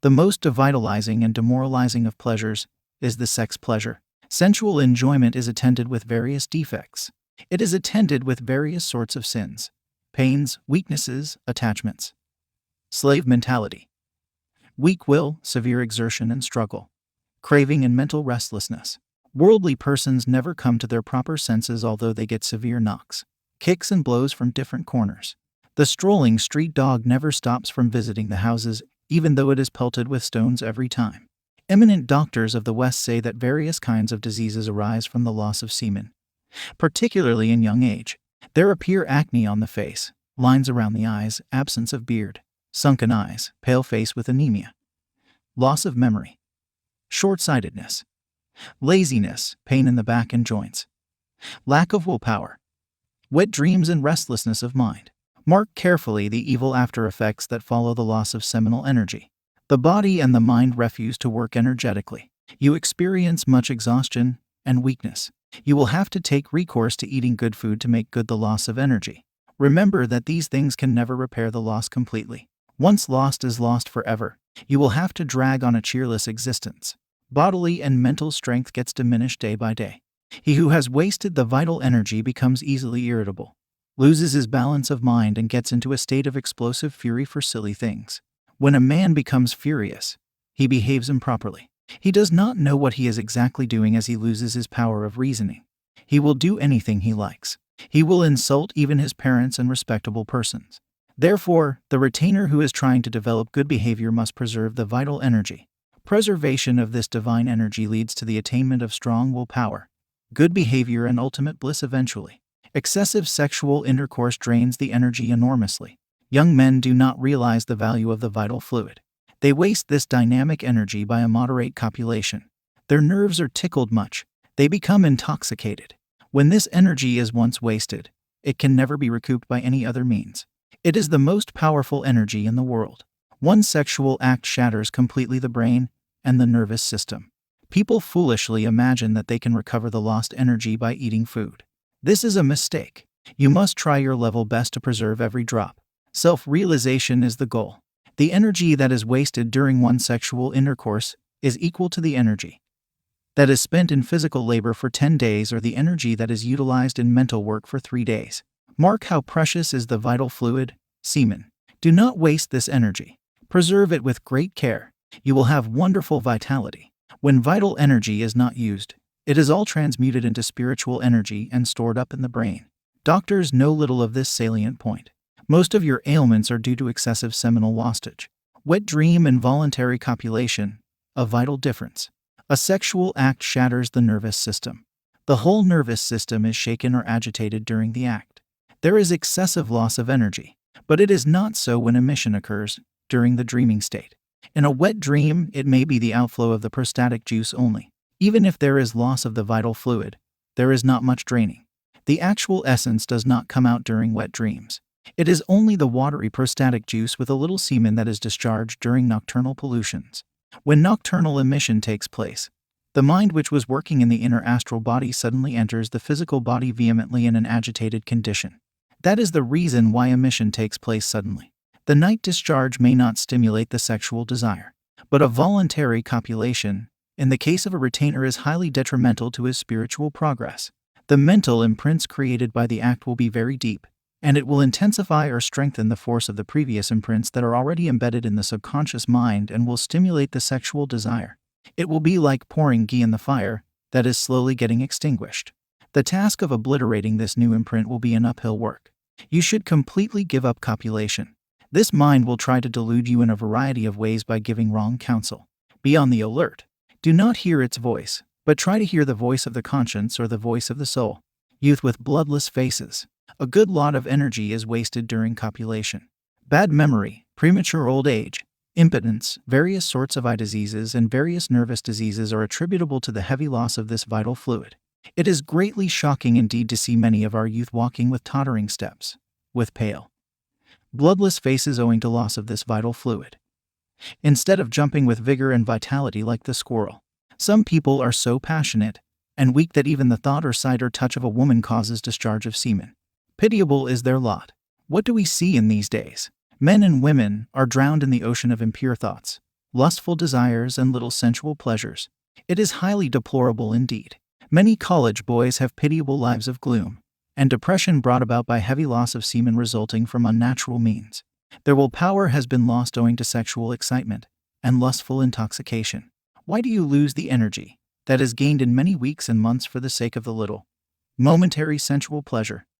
The most devitalizing and demoralizing of pleasures is the sex pleasure. Sensual enjoyment is attended with various defects. It is attended with various sorts of sins, pains, weaknesses, attachments. Slave mentality. Weak will, severe exertion and struggle. Craving and mental restlessness. Worldly persons never come to their proper senses, although they get severe knocks, kicks and blows from different corners. The strolling street dog never stops from visiting the houses, even though it is pelted with stones every time. Eminent doctors of the West say that various kinds of diseases arise from the loss of semen, particularly in young age. There appear acne on the face, lines around the eyes, absence of beard, sunken eyes, pale face with anemia, loss of memory, short-sightedness, laziness, pain in the back and joints, lack of willpower, wet dreams and restlessness of mind. Mark carefully the evil after effects that follow the loss of seminal energy. The body and the mind refuse to work energetically. You experience much exhaustion and weakness. You will have to take recourse to eating good food to make good the loss of energy. Remember that these things can never repair the loss completely. Once lost is lost forever. You will have to drag on a cheerless existence. Bodily and mental strength gets diminished day by day. He who has wasted the vital energy becomes easily irritable, loses his balance of mind, and gets into a state of explosive fury for silly things. When a man becomes furious, he behaves improperly. He does not know what he is exactly doing as he loses his power of reasoning. He will do anything he likes. He will insult even his parents and respectable persons. Therefore, the retainer who is trying to develop good behavior must preserve the vital energy. Preservation of this divine energy leads to the attainment of strong willpower, good behavior, and ultimate bliss eventually. Excessive sexual intercourse drains the energy enormously. Young men do not realize the value of the vital fluid. They waste this dynamic energy by immoderate copulation. Their nerves are tickled much. They become intoxicated. When this energy is once wasted, it can never be recouped by any other means. It is the most powerful energy in the world. One sexual act shatters completely the brain and the nervous system. People foolishly imagine that they can recover the lost energy by eating food. This is a mistake. You must try your level best to preserve every drop. Self-realization is the goal. The energy that is wasted during one sexual intercourse is equal to the energy that is spent in physical labor for 10 days or the energy that is utilized in mental work for 3 days. Mark how precious is the vital fluid, semen. Do not waste this energy. Preserve it with great care. You will have wonderful vitality. When vital energy is not used, it is all transmuted into spiritual energy and stored up in the brain. Doctors know little of this salient point. Most of your ailments are due to excessive seminal wastage. Wet dream and voluntary copulation, a vital difference. A sexual act shatters the nervous system. The whole nervous system is shaken or agitated during the act. There is excessive loss of energy, but it is not so when emission occurs during the dreaming state. In a wet dream, it may be the outflow of the prostatic juice only. Even if there is loss of the vital fluid, there is not much draining. The actual essence does not come out during wet dreams. It is only the watery prostatic juice with a little semen that is discharged during nocturnal pollutions. When nocturnal emission takes place, the mind which was working in the inner astral body suddenly enters the physical body vehemently in an agitated condition. That is the reason why emission takes place suddenly. The night discharge may not stimulate the sexual desire, but a voluntary copulation, in the case of a retainer, is highly detrimental to his spiritual progress. The mental imprints created by the act will be very deep, and it will intensify or strengthen the force of the previous imprints that are already embedded in the subconscious mind and will stimulate the sexual desire. It will be like pouring ghee in the fire that is slowly getting extinguished. The task of obliterating this new imprint will be an uphill work. You should completely give up copulation. This mind will try to delude you in a variety of ways by giving wrong counsel. Be on the alert. Do not hear its voice, but try to hear the voice of the conscience or the voice of the soul. Youth with bloodless faces. A good lot of energy is wasted during copulation. Bad memory, premature old age, impotence, various sorts of eye diseases, and various nervous diseases are attributable to the heavy loss of this vital fluid. It is greatly shocking indeed to see many of our youth walking with tottering steps, with pale, bloodless faces owing to loss of this vital fluid. Instead of jumping with vigor and vitality like the squirrel, some people are so passionate and weak that even the thought or sight or touch of a woman causes discharge of semen. Pitiable is their lot. What do we see in these days? Men and women are drowned in the ocean of impure thoughts, lustful desires, and little sensual pleasures. It is highly deplorable indeed. Many college boys have pitiable lives of gloom and depression brought about by heavy loss of semen resulting from unnatural means. Their willpower has been lost owing to sexual excitement and lustful intoxication. Why do you lose the energy that is gained in many weeks and months for the sake of the little momentary sensual pleasure?